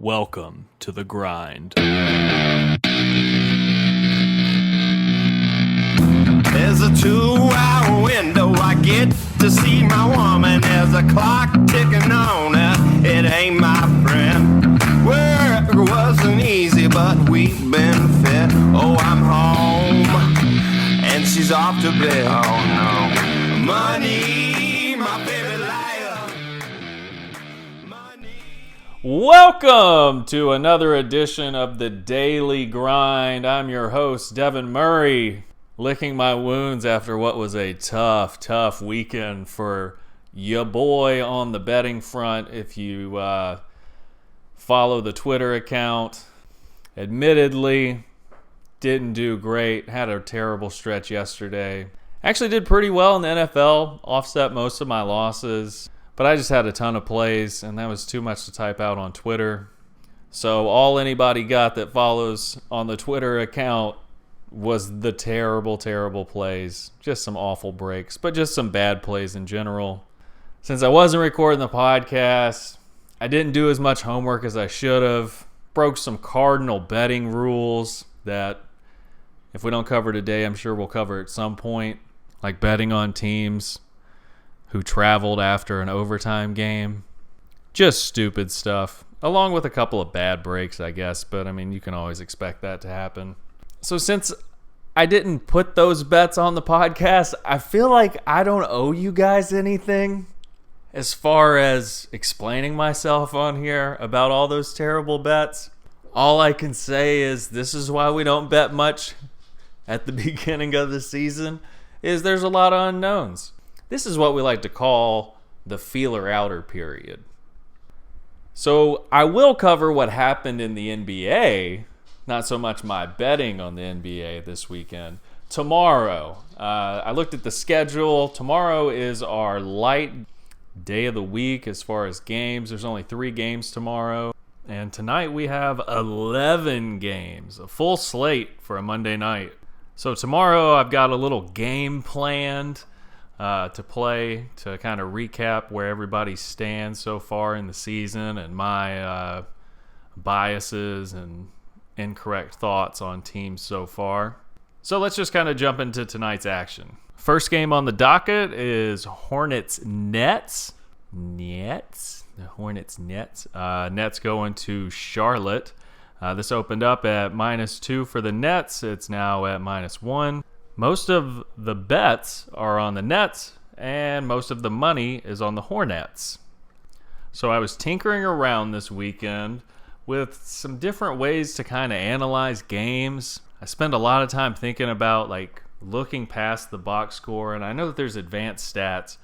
Welcome to the grind. There's a 2-hour window I get to see my woman. There's a clock ticking on her. It ain't my friend. Work wasn't easy, but we've been fit. Oh, I'm home, and she's off to bed. Oh, no. Money, my baby liar. Money. Welcome to another edition of the Daily Grind. I'm your host, Devin Murray, licking my wounds after what was a tough weekend for ya boy on the betting front. If you follow the Twitter account, admittedly, didn't do great. Had a terrible stretch yesterday. Actually did pretty well in the NFL, offset most of my losses. But I just had a ton of plays, and that was too much to type out on Twitter. So all anybody got that follows on the Twitter account was the terrible plays. Just some awful breaks, but just some bad plays in general. Since I wasn't recording the podcast, I didn't do as much homework as I should have. Broke some cardinal betting rules that if we don't cover today, I'm sure we'll cover at some point. Like betting on teams who traveled after an overtime game. Just stupid stuff. Along with a couple of bad breaks, I guess. But, I mean, you can always expect that to happen. So since I didn't put those bets on the podcast, I feel like I don't owe you guys anything as far as explaining myself on here about all those terrible bets. All I can say is this is why we don't bet much at the beginning of the season, is there's a lot of unknowns. This is what we like to call the feeler outer period. So I will cover what happened in the NBA, not so much my betting on the NBA this weekend. Tomorrow, I looked at the schedule. Tomorrow is our light day of the week as far as games. There's only 3 games tomorrow. And tonight we have 11 games, a full slate for a Monday night. So tomorrow I've got a little game planned to play to kind of recap where everybody stands so far in the season and my biases and incorrect thoughts on teams so far. So let's just kind of jump into tonight's action. First game on the docket is Hornets-Nets. The Hornets-Nets. Nets going to Charlotte. This opened up at -2 for the Nets. It's now at -1. Most of the bets are on the Nets, and most of the money is on the Hornets. So I was tinkering around this weekend with some different ways to kind of analyze games. I spend a lot of time thinking about like looking past the box score, and I know that there's advanced stats,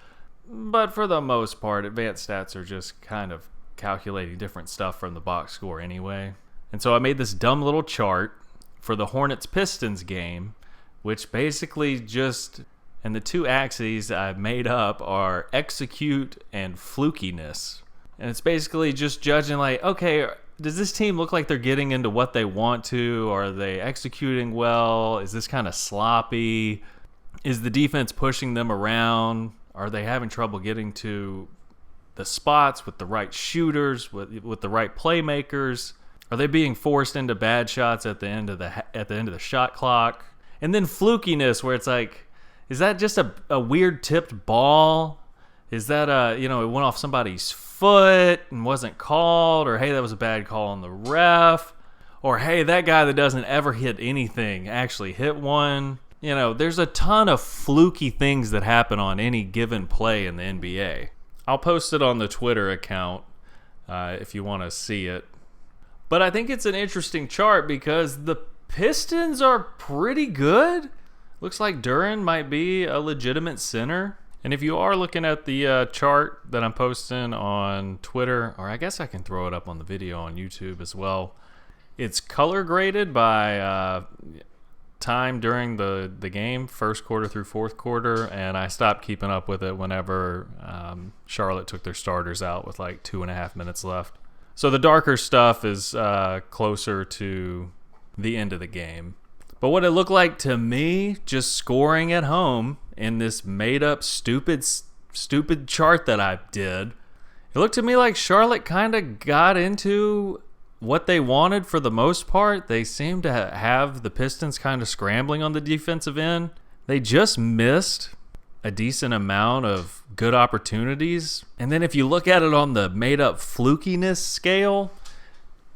but for the most part, advanced stats are just kind of calculating different stuff from the box score anyway. And so I made this dumb little chart for the Hornets-Pistons game, which basically just, and the 2 axes I've made up are execute and flukiness. And it's basically just judging like, okay, does this team look like they're getting into what they want to? Are they executing well? Is this kind of sloppy? Is the defense pushing them around? Are they having trouble getting to the spots with the right shooters, with the right playmakers? Are they being forced into bad shots at the end of the shot clock? And then flukiness, where it's like, is that just a weird tipped ball? Is that it went off somebody's foot and wasn't called? Or hey, that was a bad call on the ref? Or hey, that guy that doesn't ever hit anything actually hit one? There's a ton of fluky things that happen on any given play in the NBA. I'll post it on the Twitter account if you want to see it. But I think it's an interesting chart because the Pistons are pretty good. Looks like Durant might be a legitimate center. And if you are looking at the chart that I'm posting on Twitter, or I guess I can throw it up on the video on YouTube as well, it's color graded by time during the game, first quarter through fourth quarter, and I stopped keeping up with it whenever Charlotte took their starters out with like 2.5 minutes left. So the darker stuff is closer to the end of the game. But what it looked like to me, just scoring at home in this made-up stupid chart that I did, it looked to me like Charlotte kind of got into what they wanted for the most part. They seem to have the Pistons kind of scrambling on the defensive end. They just missed a decent amount of good opportunities. And then if you look at it on the made-up flukiness scale,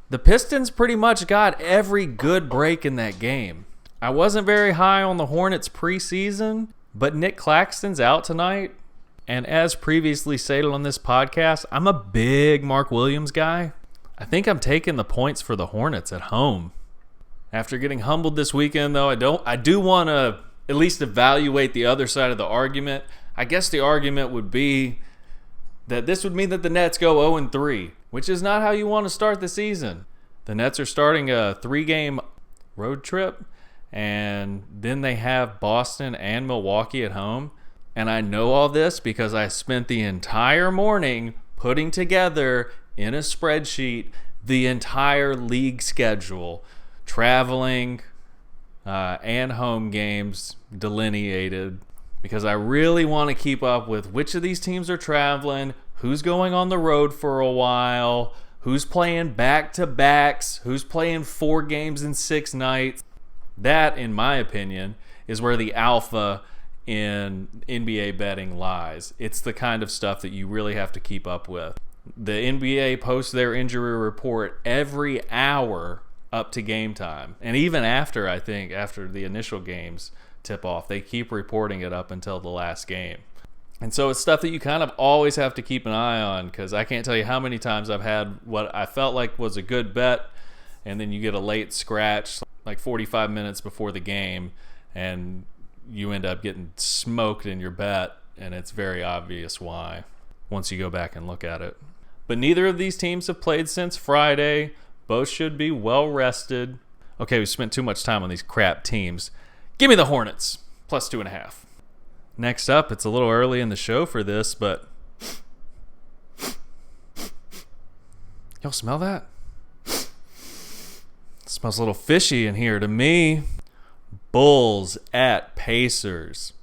the Pistons pretty much got every good break in that game. I wasn't very high on the Hornets preseason, but Nick Claxton's out tonight. And as previously stated on this podcast, I'm a big Mark Williams guy. I think I'm taking the points for the Hornets at home. After getting humbled this weekend, though, I do want to at least evaluate the other side of the argument. I guess the argument would be that this would mean that the Nets go 0-3, which is not how you want to start the season. The Nets are starting a 3-game road trip, and then they have Boston and Milwaukee at home. And I know all this because I spent the entire morning putting together in a spreadsheet the entire league schedule, traveling and home games delineated, because I really want to keep up with which of these teams are traveling, who's going on the road for a while, who's playing back-to-backs, who's playing 4 games in 6 nights. That, in my opinion, is where the alpha in NBA betting lies. It's the kind of stuff that you really have to keep up with. The NBA posts their injury report every hour up to game time. And even after, I think, after the initial games tip off, they keep reporting it up until the last game. And so it's stuff that you kind of always have to keep an eye on, because I can't tell you how many times I've had what I felt like was a good bet, and then you get a late scratch like 45 minutes before the game, and you end up getting smoked in your bet, and it's very obvious why once you go back and look at it. But neither of these teams have played since Friday. Both should be well rested. Okay, we spent too much time on these crap teams. Give me the Hornets, plus 2.5. Next up, it's a little early in the show for this, but y'all smell that? It smells a little fishy in here to me. Bulls at Pacers.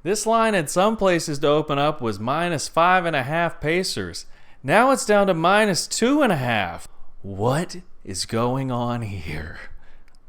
This line in some places to open up was minus 5.5 Pacers. Now it's down to minus 2.5. What is going on here?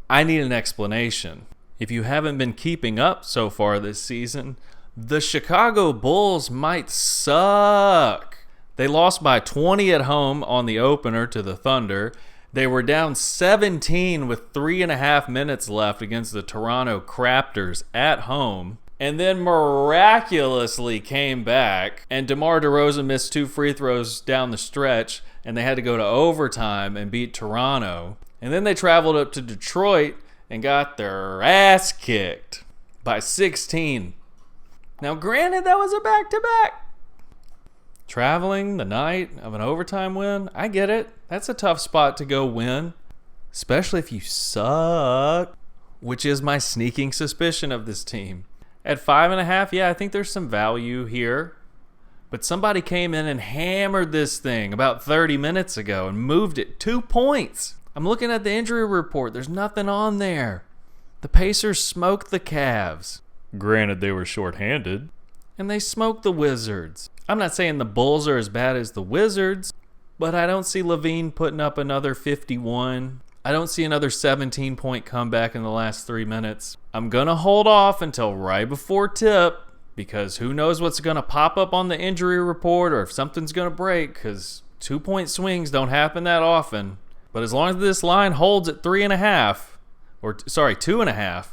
I need an explanation. If you haven't been keeping up so far this season, the Chicago Bulls might suck. They lost by 20 at home on the opener to the Thunder. They were down 17 with 3.5 minutes left against the Toronto Raptors at home, and then miraculously came back, and DeMar DeRozan missed 2 free throws down the stretch, and they had to go to overtime and beat Toronto. And then they traveled up to Detroit and got their ass kicked by 16. Now, granted, that was a back-to-back. Traveling the night of an overtime win, I get it. That's a tough spot to go win, especially if you suck, which is my sneaking suspicion of this team. At 5.5, yeah, I think there's some value here. But somebody came in and hammered this thing about 30 minutes ago and moved it 2 points. I'm looking at the injury report. There's nothing on there. The Pacers smoked the Cavs. Granted, they were shorthanded. And they smoked the Wizards. I'm not saying the Bulls are as bad as the Wizards, but I don't see Levine putting up another 51. I don't see another 17-point comeback in the last 3 minutes. I'm going to hold off until right before tip, because who knows what's going to pop up on the injury report or if something's going to break, because 2-point swings don't happen that often. But as long as this line holds at 2.5,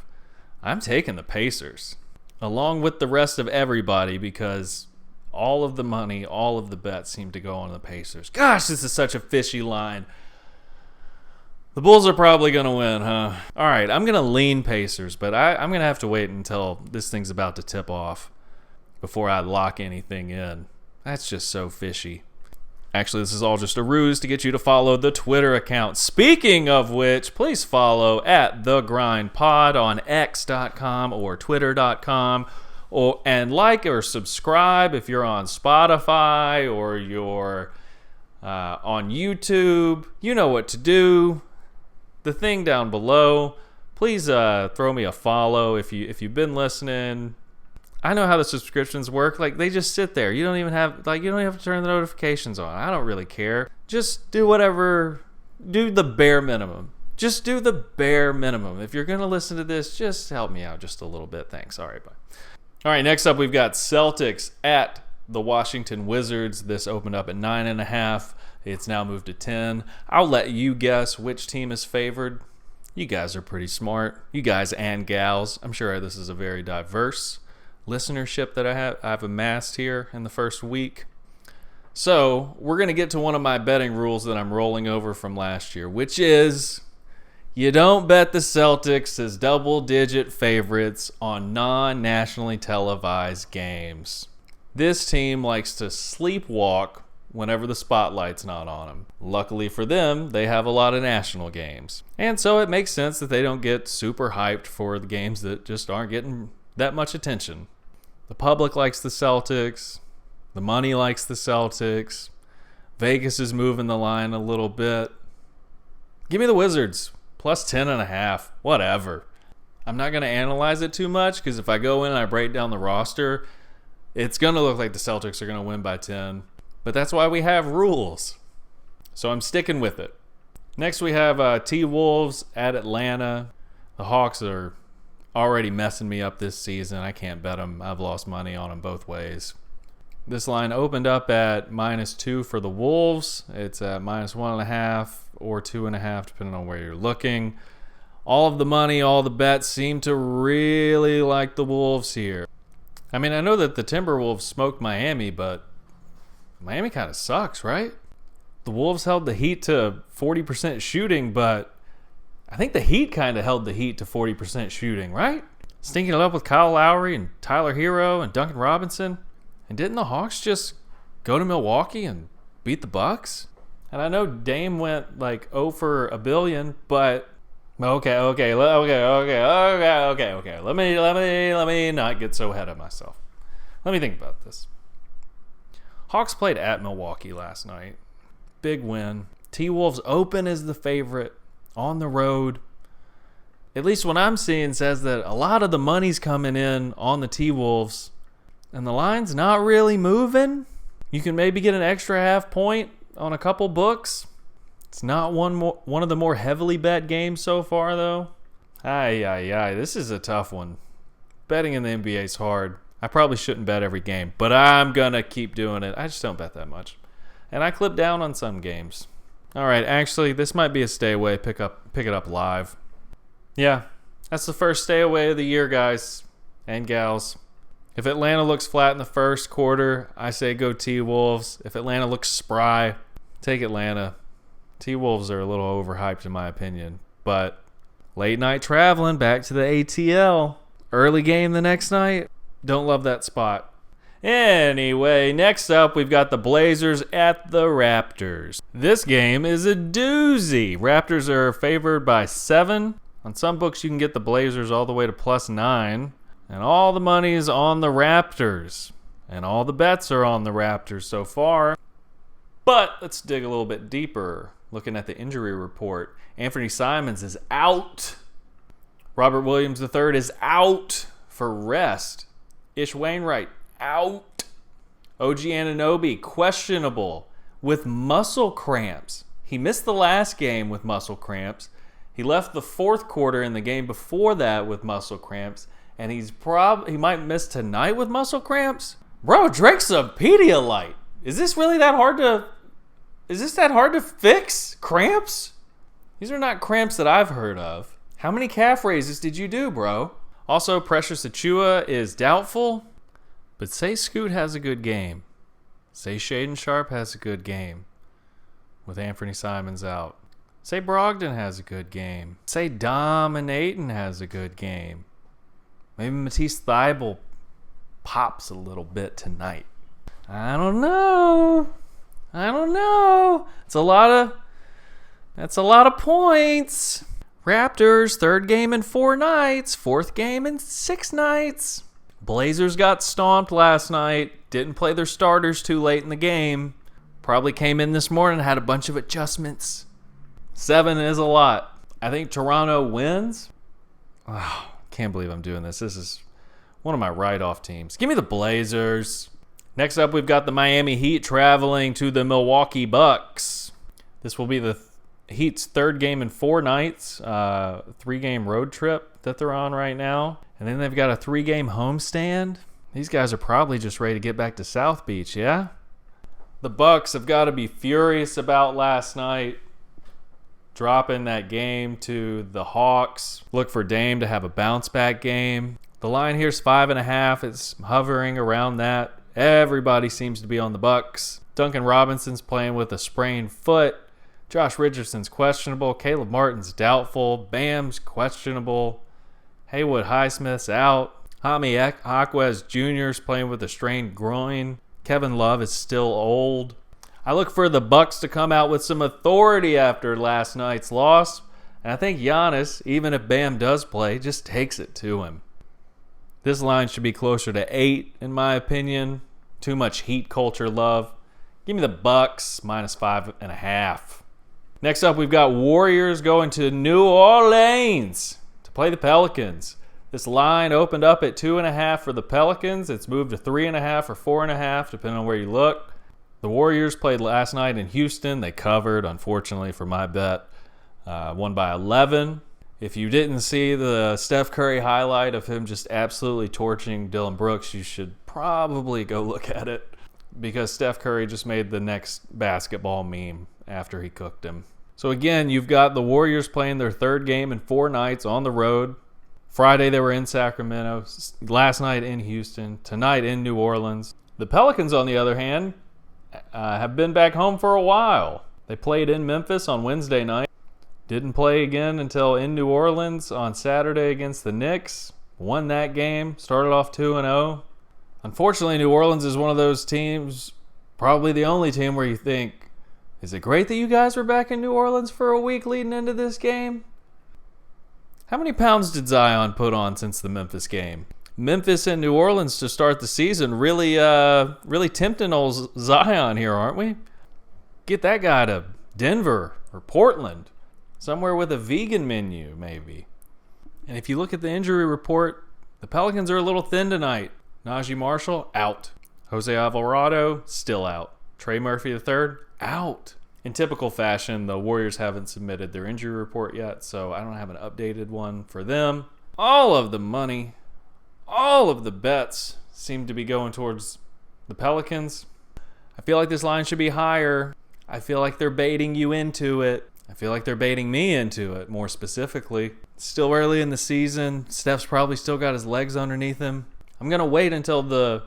I'm taking the Pacers, along with the rest of everybody, because all of the money, all of the bets seem to go on the Pacers. Gosh, this is such a fishy line. The Bulls are probably going to win, huh? All right, I'm going to lean Pacers, but I'm going to have to wait until this thing's about to tip off before I lock anything in. That's just so fishy. Actually, this is all just a ruse to get you to follow the Twitter account. Speaking of which, please follow at TheGrindPod on X.com or Twitter.com. And like or subscribe if you're on Spotify or you're on YouTube. You know what to do. The thing down below. Please throw me a follow if you've been listening. I know how the subscriptions work. Like, they just sit there. You don't even have to turn the notifications on. I don't really care. Just do whatever do the bare minimum. Just do the bare minimum. If you're going to listen to this, just help me out just a little bit. Thanks. All right, bye. All right, next up we've got Celtics at the Washington Wizards. This opened up at 9.5. It's now moved to 10. I'll let you guess which team is favored. You guys are pretty smart. You guys and gals. I'm sure this is a very diverse listenership that I've amassed here in the first week. So we're going to get to one of my betting rules that I'm rolling over from last year, which is you don't bet the Celtics as double-digit favorites on non-nationally televised games. This team likes to sleepwalk whenever the spotlight's not on them. Luckily for them, they have a lot of national games. And so it makes sense that they don't get super hyped for the games that just aren't getting that much attention. The public likes the Celtics. The money likes the Celtics. Vegas is moving the line a little bit. Give me the Wizards. Plus 10.5. Whatever. I'm not going to analyze it too much because if I go in and I break down the roster, it's going to look like the Celtics are going to win by 10. But that's why we have rules. So I'm sticking with it. Next we have T-Wolves at Atlanta. The Hawks are already messing me up this season. I can't bet them. I've lost money on them both ways. This line opened up at -2 for the Wolves. It's at -1.5 or 2.5, depending on where you're looking. All of the money, all the bets seem to really like the Wolves here. I mean, I know that the Timberwolves smoked Miami, but Miami kind of sucks, right? The Wolves held the Heat to 40% shooting, but I think the Heat kind of held the Heat to 40% shooting, right? Stinking it up with Kyle Lowry and Tyler Hero and Duncan Robinson. And didn't the Hawks just go to Milwaukee and beat the Bucks? And I know Dame went like 0 for a billion, but okay. Let me not get so ahead of myself. Let me think about this. Hawks played at Milwaukee last night. Big win. T-Wolves open as the favorite on the road. At least what I'm seeing says that a lot of the money's coming in on the T-Wolves. And the line's not really moving. You can maybe get an extra half point on a couple books. It's not one of the more heavily bet games so far, though. This is a tough one. Betting in the NBA is hard. I probably shouldn't bet every game, but I'm going to keep doing it. I just don't bet that much. And I clip down on some games. All right, actually, this might be a stay away. Pick it up live. Yeah, that's the first stay away of the year, guys and gals. If Atlanta looks flat in the first quarter, I say go T-Wolves. If Atlanta looks spry, take Atlanta. T-Wolves are a little overhyped in my opinion. But late night traveling back to the ATL. Early game the next night. Don't love that spot. Anyway, next up we've got the Blazers at the Raptors. This game is a doozy. Raptors are favored by 7. On some books you can get the Blazers all the way to +9. And all the money is on the Raptors. And all the bets are on the Raptors so far. But let's dig a little bit deeper. Looking at the injury report, Anthony Simons is out. Robert Williams III is out for rest. Ish Wainwright out. OG Anunoby questionable with muscle cramps. He missed the last game with muscle cramps. He left the fourth quarter in the game before that with muscle cramps. And he might miss tonight with muscle cramps. Bro, drink some Pedialyte. Is this that hard to fix? Cramps? These are not cramps that I've heard of. How many calf raises did you do, bro? Also, Precious Achiuwa is doubtful. But say Scoot has a good game. Say Shaden Sharp has a good game with Anthony Simons out. Say Brogdon has a good game. Say Dominatin has a good game. Maybe Matisse Thybulle pops a little bit tonight. I don't know. That's a lot of points. Raptors, 3rd game in 4 nights. 4th game in 6 nights. Blazers got stomped last night. Didn't play their starters too late in the game. Probably came in this morning and had a bunch of adjustments. 7 is a lot. I think Toronto wins. Oh, can't believe I'm doing this. This is one of my write-off teams. Give me the Blazers. Next up, we've got the Miami Heat traveling to the Milwaukee Bucks. This will be the Heat's third game in 4 nights, 3-game road trip that they're on right now. And then they've got a 3-game homestand. These guys are probably just ready to get back to South Beach, yeah? The Bucks have got to be furious about last night, dropping that game to the Hawks. Look for Dame to have a bounce-back game. The line here's 5.5. It's hovering around that. Everybody seems to be on the Bucks. Duncan Robinson's playing with a sprained foot. Josh Richardson's questionable. Caleb Martin's doubtful. Bam's questionable. Haywood Highsmith's out. Hami Aquez Jr.'s playing with a strained groin. Kevin Love is still old. I look for the Bucks to come out with some authority after last night's loss. And I think Giannis, even if Bam does play, just takes it to him. This line should be closer to 8, in my opinion. Too much Heat culture love. Give me the Bucks, -5.5. Next up, we've got Warriors going to New Orleans to play the Pelicans. This line opened up at 2.5 for the Pelicans. It's moved to 3.5 or 4.5, depending on where you look. The Warriors played last night in Houston. They covered, unfortunately, for my bet. Won by 11. If you didn't see the Steph Curry highlight of him just absolutely torching Dillon Brooks, you should probably go look at it, because Steph Curry just made the next basketball meme after he cooked him. So again, you've got the Warriors playing their 3rd game in 4 nights on the road. Friday they were in Sacramento, last night in Houston, tonight in New Orleans. The Pelicans, on the other hand, have been back home for a while. They played in Memphis on Wednesday night. Didn't play again until in New Orleans on Saturday against the Knicks. Won that game, started off 2-0. Unfortunately, New Orleans is one of those teams, probably the only team where you think, is it great that you guys were back in New Orleans for a week leading into this game? How many pounds did Zion put on since the Memphis game? Memphis and New Orleans to start the season, really tempting old Zion here, aren't we? Get that guy to Denver or Portland, somewhere with a vegan menu maybe. And if you look at the injury report, the Pelicans are a little thin tonight. Najee Marshall, out. Jose Alvarado, still out. Trey Murphy III, out. In typical fashion, the Warriors haven't submitted their injury report yet, so I don't have an updated one for them. All of the money, all of the bets seem to be going towards the Pelicans. I feel like this line should be higher. I feel like they're baiting you into it. I feel like they're baiting me into it, more specifically. It's still early in the season. Steph's probably still got his legs underneath him. I'm going to wait until the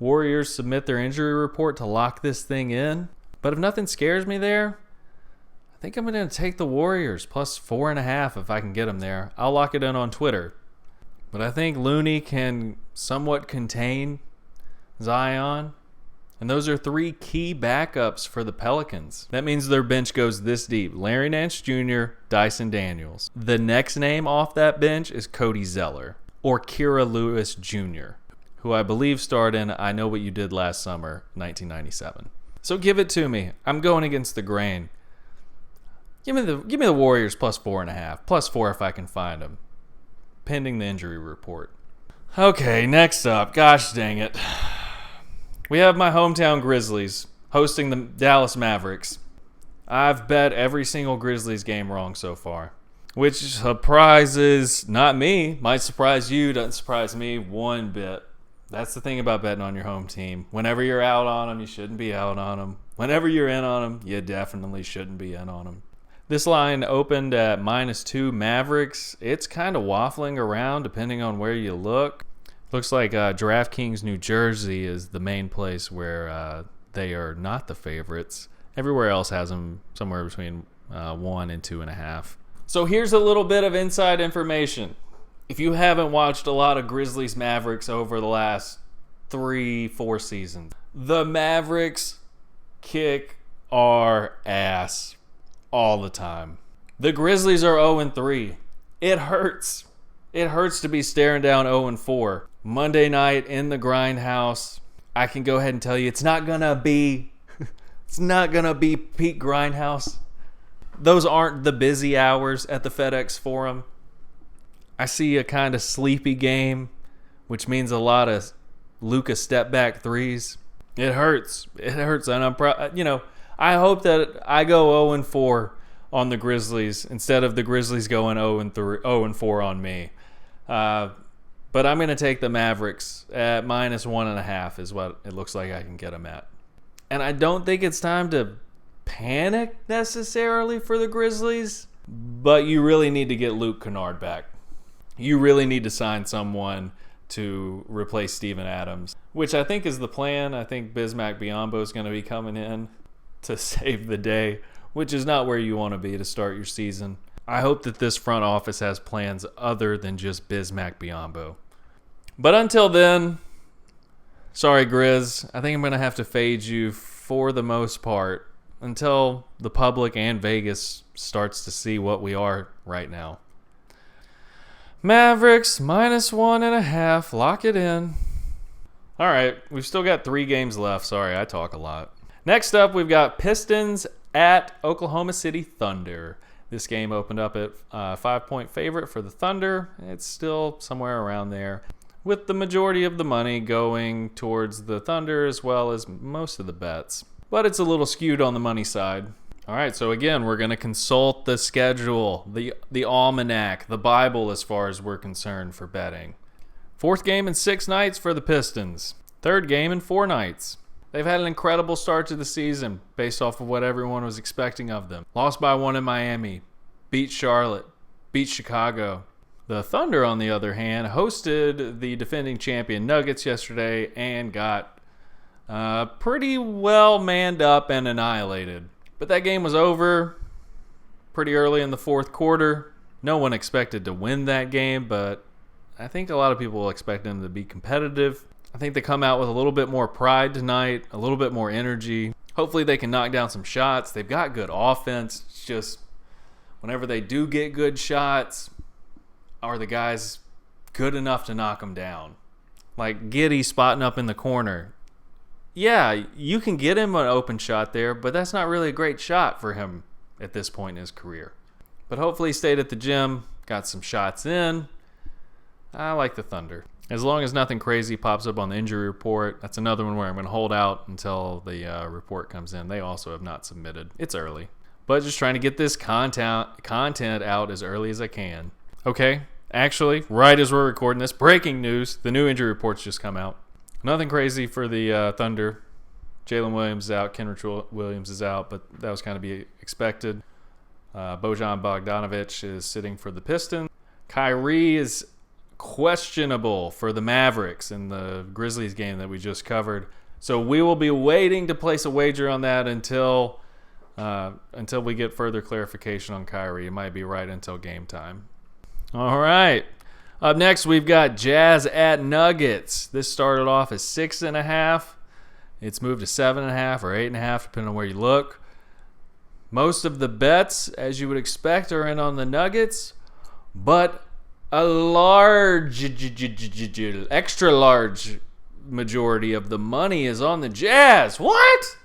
Warriors submit their injury report to lock this thing in. But if nothing scares me there, I think I'm going to take the Warriors plus 4.5 if I can get them there. I'll lock it in on Twitter. But I think Looney can somewhat contain Zion. And those are 3 key backups for the Pelicans. That means their bench goes this deep. Larry Nance Jr., Dyson Daniels. The next name off that bench is Cody Zeller or Kira Lewis Jr., who I believe starred in I Know What You Did Last Summer, 1997. So give it to me. I'm going against the grain. Give me the Warriors plus 4.5. Plus 4 if I can find them, pending the injury report. Okay, next up. Gosh dang it. We have my hometown Grizzlies hosting the Dallas Mavericks. I've bet every single Grizzlies game wrong so far, which surprises not me. Might surprise you, doesn't surprise me one bit. That's the thing about betting on your home team. Whenever you're out on them, you shouldn't be out on them. Whenever you're in on them, you definitely shouldn't be in on them. This line opened at -2 Mavericks. It's kind of waffling around depending on where you look. Looks like DraftKings New Jersey is the main place where they are not the favorites. Everywhere else has them somewhere between 1 and 2.5. So here's a little bit of inside information. If you haven't watched a lot of Grizzlies Mavericks over the last 3-4 seasons, the Mavericks kick our ass all the time. The Grizzlies are 0-3. It hurts. It hurts to be staring down 0-4. Monday night in the grindhouse, I can go ahead and tell you it's not gonna be peak grindhouse. Those aren't the busy hours at the FedEx Forum. I see a kind of sleepy game, which means a lot of Luka step back threes. It hurts. It hurts, and I'm I hope that I go 0-4 on the Grizzlies instead of the Grizzlies going 0-4 on me. But I'm going to take the Mavericks at -1.5 is what it looks like I can get them at. And I don't think it's time to panic necessarily for the Grizzlies, but you really need to get Luke Kennard back. You really need to sign someone to replace Steven Adams, which I think is the plan. I think Bismack Biyombo is going to be coming in to save the day, which is not where you want to be to start your season. I hope that this front office has plans other than just Bismack Biyombo. But until then, sorry, Grizz, I think I'm going to have to fade you for the most part until the public and Vegas starts to see what we are right now. Mavericks -1.5. Lock it in. All right, we've still got 3 games left. Sorry, I talk a lot. Next up, we've got Pistons at Oklahoma City Thunder. This game opened up at 5-point favorite for the Thunder. It's still somewhere around there, with the majority of the money going towards the Thunder as well as most of the bets. But it's a little skewed on the money side. All right, so again, we're going to consult the schedule, the almanac, the Bible as far as we're concerned for betting. 4th game in 6 nights for the Pistons. 3rd game in 4 nights. They've had an incredible start to the season based off of what everyone was expecting of them. Lost by 1 in Miami, beat Charlotte, beat Chicago. The Thunder, on the other hand, hosted the defending champion Nuggets yesterday and got pretty well manned up and annihilated. But that game was over pretty early in the 4th quarter. No one expected to win that game, but I think a lot of people expect them to be competitive. I think they come out with a little bit more pride tonight, a little bit more energy. Hopefully they can knock down some shots. They've got good offense. It's just whenever they do get good shots, are the guys good enough to knock them down? Like Giddey spotting up in the corner. Yeah, you can get him an open shot there, but that's not really a great shot for him at this point in his career. But hopefully he stayed at the gym, got some shots in. I like the Thunder. As long as nothing crazy pops up on the injury report, that's another one where I'm going to hold out until the report comes in. They also have not submitted. It's early. But just trying to get this content out as early as I can. Okay, actually, right as we're recording this, breaking news, the new injury reports just come out. Nothing crazy for the Thunder. Jalen Williams is out. Kenrich Williams is out, but that was kind of be expected. Bojan Bogdanovic is sitting for the Pistons. Kyrie is questionable for the Mavericks in the Grizzlies game that we just covered. So we will be waiting to place a wager on that until we get further clarification on Kyrie. It might be right until game time. All right. Up next, we've got Jazz at Nuggets. This started off as 6.5. It's moved to 7.5 or 8.5, depending on where you look. Most of the bets, as you would expect, are in on the Nuggets, but a extra large majority of the money is on the Jazz. What?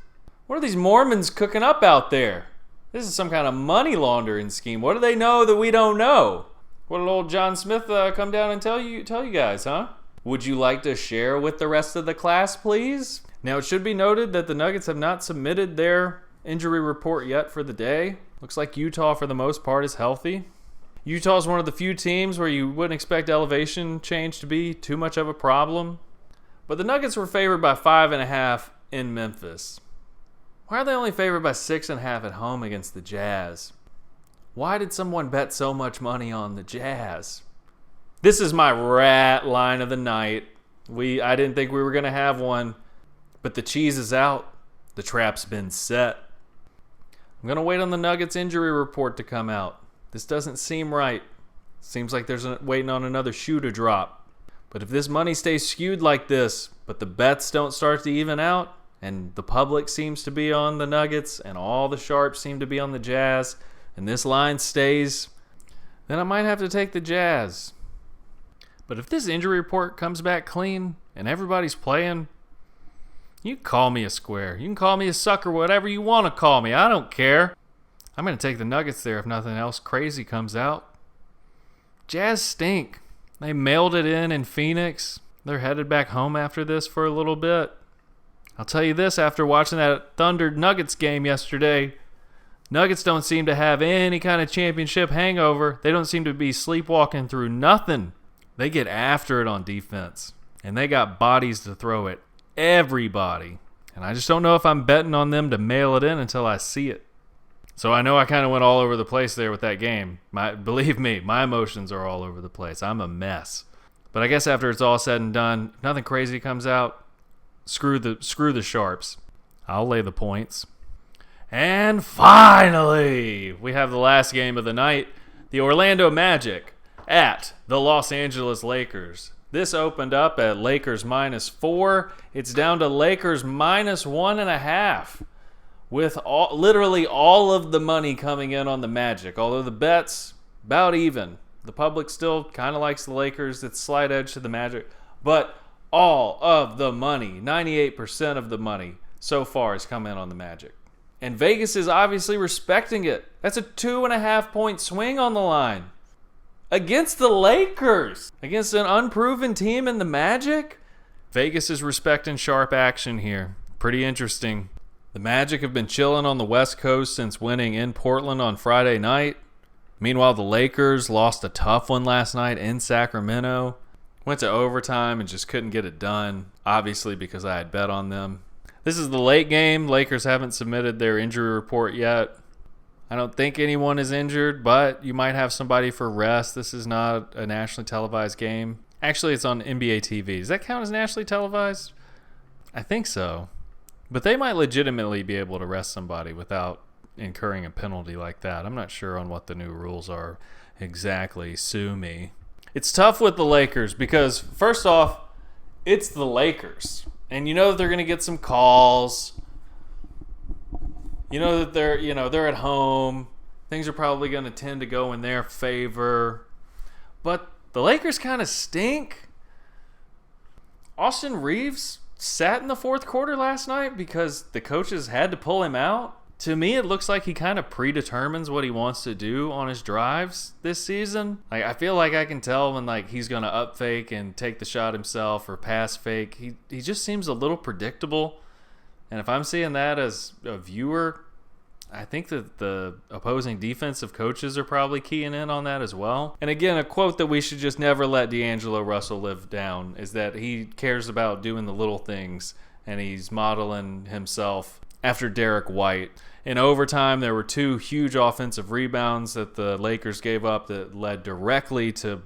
What are these Mormons cooking up out there? This is some kind of money laundering scheme. What do they know that we don't know? What did old John Smith come down and tell you guys, huh? Would you like to share with the rest of the class, please? Now, it should be noted that the Nuggets have not submitted their injury report yet for the day. Looks like Utah, for the most part, is healthy. Utah is one of the few teams where you wouldn't expect elevation change to be too much of a problem. But the Nuggets were favored by 5.5 in Memphis. Why are they only favored by 6.5 at home against the Jazz? Why did someone bet so much money on the Jazz? This is my rat line of the night. I didn't think we were going to have one, but the cheese is out. The trap's been set. I'm going to wait on the Nuggets injury report to come out. This doesn't seem right. Seems like there's waiting on another shoe to drop. But if this money stays skewed like this, but the bets don't start to even out, and the public seems to be on the Nuggets, and all the sharps seem to be on the Jazz, and this line stays, then I might have to take the Jazz. But if this injury report comes back clean and everybody's playing, you can call me a square. You can call me a sucker, whatever you want to call me. I don't care. I'm going to take the Nuggets there if nothing else crazy comes out. Jazz stink. They mailed it in Phoenix. They're headed back home after this for a little bit. I'll tell you this, after watching that Thunder Nuggets game yesterday, Nuggets don't seem to have any kind of championship hangover. They don't seem to be sleepwalking through nothing. They get after it on defense, and they got bodies to throw at everybody. And I just don't know if I'm betting on them to mail it in until I see it. So I know I kind of went all over the place there with that game. Believe me, my emotions are all over the place. I'm a mess. But I guess after it's all said and done, if nothing crazy comes out, screw the sharps. I'll lay the points. And finally, we have the last game of the night, the Orlando Magic at the Los Angeles Lakers. This opened up at Lakers -4. It's down to Lakers -1.5, with literally all of the money coming in on the Magic. Although the bet's about even. The public still kind of likes the Lakers. It's slight edge to the Magic. But all of the money, 98% of the money so far has come in on the Magic. And Vegas is obviously respecting it. That's a 2.5-point swing on the line. Against the Lakers. Against an unproven team in the Magic. Vegas is respecting sharp action here. Pretty interesting. The Magic have been chilling on the West Coast since winning in Portland on Friday night. Meanwhile, the Lakers lost a tough one last night in Sacramento. Went to overtime and just couldn't get it done. Obviously because I had bet on them. This is the late game. Lakers haven't submitted their injury report yet. I don't think anyone is injured, but you might have somebody for rest. This is not a nationally televised game. Actually, it's on NBA TV. Does that count as nationally televised? I think so. But they might legitimately be able to rest somebody without incurring a penalty like that. I'm not sure on what the new rules are exactly. Sue me. It's tough with the Lakers because, first off, it's the Lakers. And you know that they're going to get some calls. You know that they're at home. Things are probably going to tend to go in their favor. But the Lakers kind of stink. Austin Reeves sat in the fourth quarter last night because the coaches had to pull him out. To me, it looks like he kind of predetermines what he wants to do on his drives this season. Like, I feel like I can tell when he's going to up fake and take the shot himself or pass fake. He just seems a little predictable. And if I'm seeing that as a viewer, I think that the opposing defensive coaches are probably keying in on that as well. And again, a quote that we should just never let D'Angelo Russell live down is that he cares about doing the little things, and he's modeling himself after Derek White. In overtime, there were 2 huge offensive rebounds that the Lakers gave up that led directly to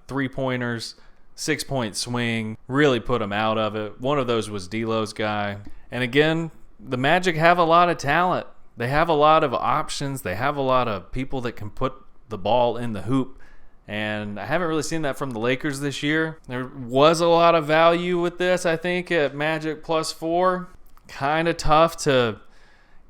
3-pointers, 6-point swing, really put them out of it. One of those was D'Lo's guy. And again, the Magic have a lot of talent. They have a lot of options. They have a lot of people that can put the ball in the hoop. And I haven't really seen that from the Lakers this year. There was a lot of value with this, I think, at Magic +4. Kind of tough to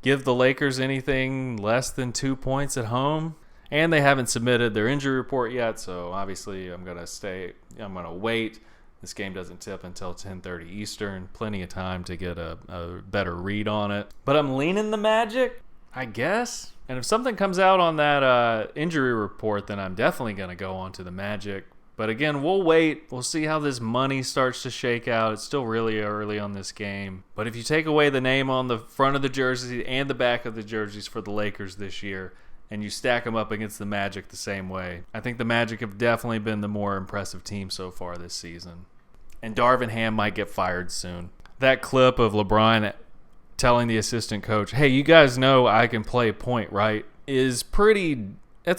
give the Lakers anything less than 2 points at home. And they haven't submitted their injury report yet, so obviously I'm going to wait. This game doesn't tip until 10:30 Eastern. Plenty of time to get a better read on it. But I'm leaning the Magic, I guess. And if something comes out on that injury report, then I'm definitely going to go on to the Magic. But again, we'll wait. We'll see how this money starts to shake out. It's still really early on this game. But if you take away the name on the front of the jersey and the back of the jerseys for the Lakers this year, and you stack them up against the Magic the same way, I think the Magic have definitely been the more impressive team so far this season. And Darvin Ham might get fired soon. That clip of LeBron telling the assistant coach, hey, you guys know I can play point, right? That's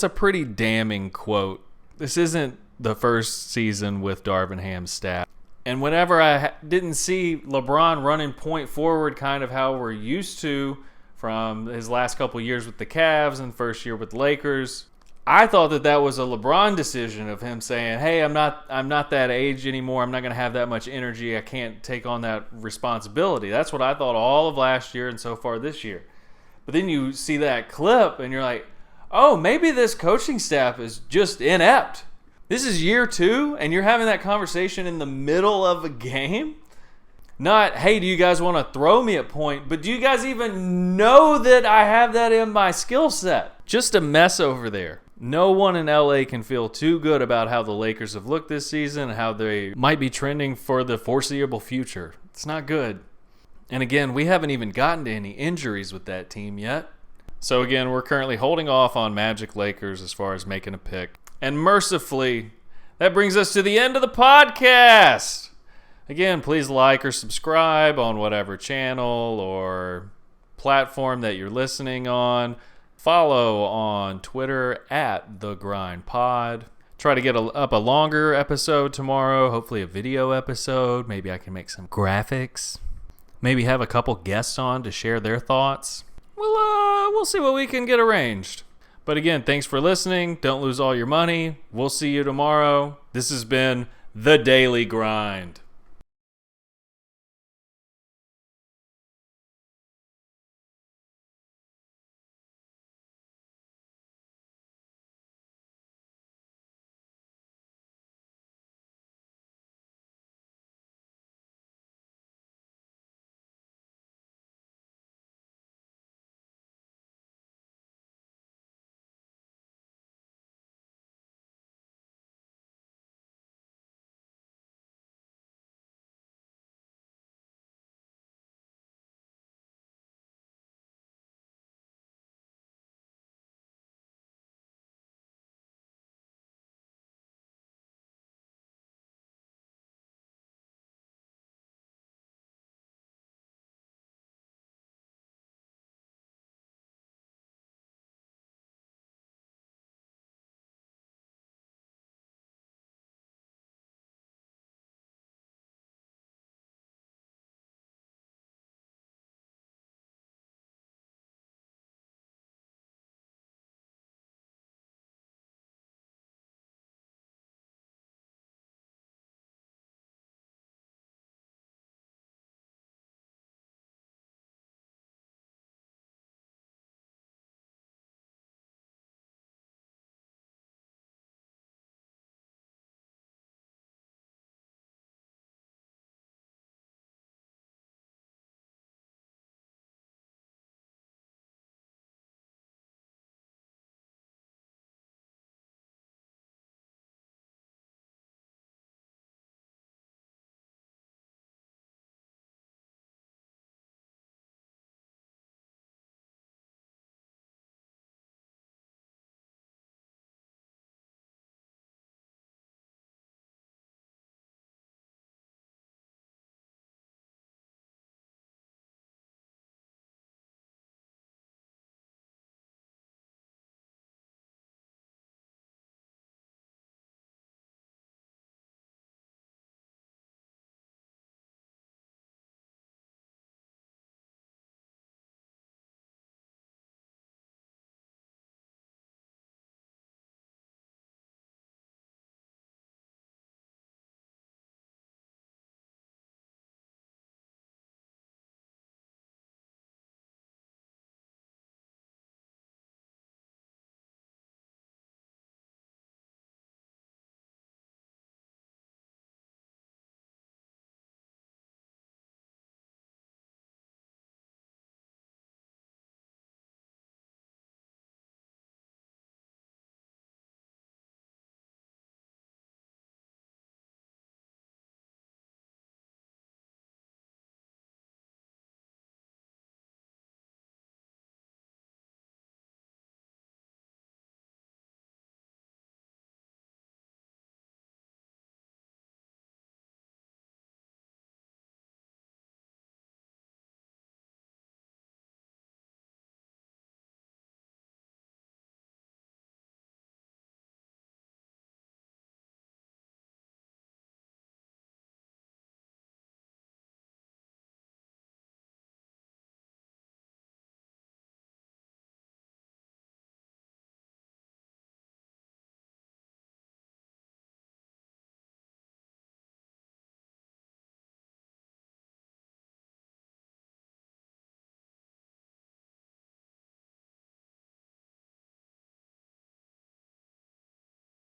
a pretty damning quote. This isn't the first season with Darvin Ham's staff. And whenever I didn't see LeBron running point forward kind of how we're used to from his last couple years with the Cavs and first year with the Lakers, I thought that was a LeBron decision of him saying, hey, I'm not that age anymore. I'm not going to have that much energy. I can't take on that responsibility. That's what I thought all of last year and so far this year. But then you see that clip and you're like, oh, maybe this coaching staff is just inept. This is year 2 and you're having that conversation in the middle of a game? Not, hey, do you guys want to throw me a point? But do you guys even know that I have that in my skill set? Just a mess over there. No one in LA can feel too good about how the Lakers have looked this season and how they might be trending for the foreseeable future. It's not good. And again, we haven't even gotten to any injuries with that team yet. So again, we're currently holding off on Magic Lakers as far as making a pick. And mercifully, that brings us to the end of the podcast. Again, please like or subscribe on whatever channel or platform that you're listening on. Follow on Twitter at @TheGrindPod. Try to get up a longer episode tomorrow, hopefully a video episode. Maybe I can make some graphics. Maybe have a couple guests on to share their thoughts. We'll see what we can get arranged. But again, thanks for listening. Don't lose all your money. We'll see you tomorrow. This has been The Daily Grind.